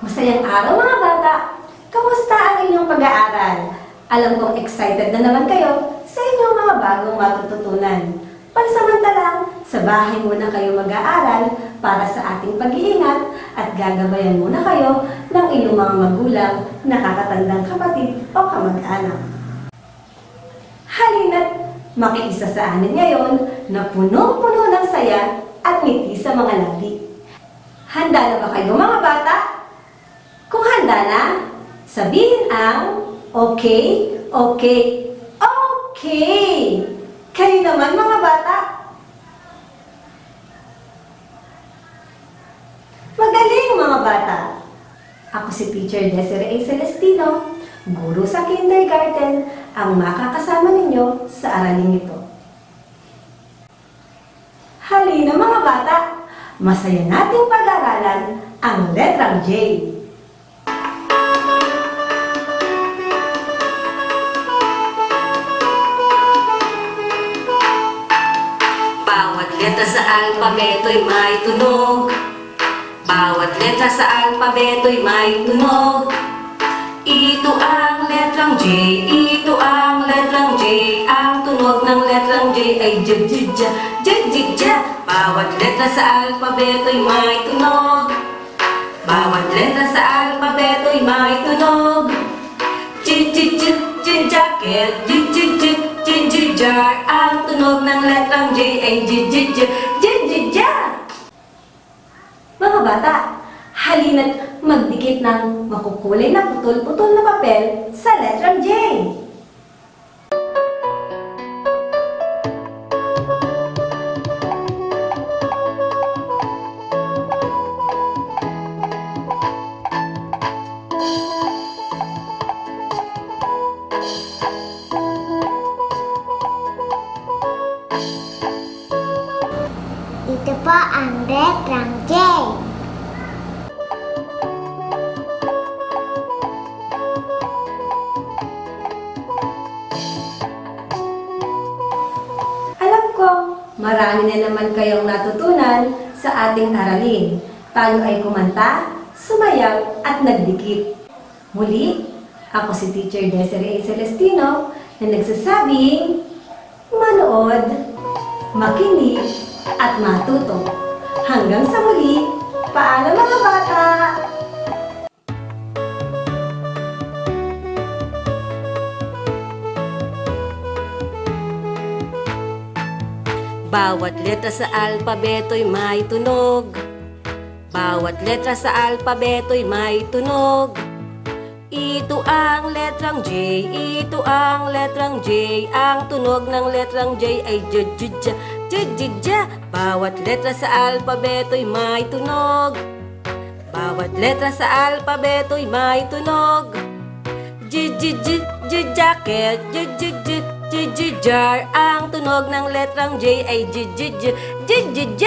Masayang araw mga bata! Kamusta ang inyong pag-aaral? Alam kong excited na naman kayo sa inyong mga bagong matututunan. Pansamantalang, sa bahay muna kayo mag-aaral para sa ating pag-iingat at gagabayan muna kayo ng inyong mga magulang, nakakatandang kapatid o kamag-anak. Halina't makiisa sa amin ngayon na punong-puno ng saya at ngiti sa mga labi. Handa na ba kayo mga bata? Kung handa na, sabihin ang okay, okay, okay. Kayo naman mga bata. Magaling mga bata. Ako si Teacher Desiree Celestino, guro sa kindergarten, ang makakasama ninyo sa araling ito. Halina mga bata, masaya nating pag-aralan ang letrang J. Bawat letra sa alpabeto'y may tunog. Bawat letra sa alpabeto'y may tunog. Ito ang letrang J, ito ang letrang J. Ang tunog ng letrang J ay J-J-J, J-J-J. Bawat letra sa alpabeto'y may tunog. Bawat letra sa alpabeto'y may tunog. J-J-J, J-Jacket, J-J-J, J-J-Jar. Ang tunog ng letrang J ay J-J-J, J-J-J. Mga bata, halina't magdikit ng makukulay na putol-putol na papel sa letrang J. Ito po ang letrang J. Alam ko, marami na naman kayong natutunan sa ating aralin. Tayo ay kumanta, sumayaw at nagdikit. Muli, ako si Teacher Desiree Celestino na nagsasabing manood, makinig, at matuto. Hanggang sa muli, paalam mga bata! Bawat letra sa alpabeto'y may tunog. Bawat letra sa alpabeto'y may tunog. Ito ang letrang J, ito ang letrang J. Ang tunog ng letrang J ay J-J-J, J-J-J. Bawat letra sa alpabeto'y may tunog. Bawat letra sa alpabeto'y may tunog. J-J-J, J-Jacket, J-J-J, J-J-Jar. Ang tunog ng letrang J ay J-J-J, J-J-J.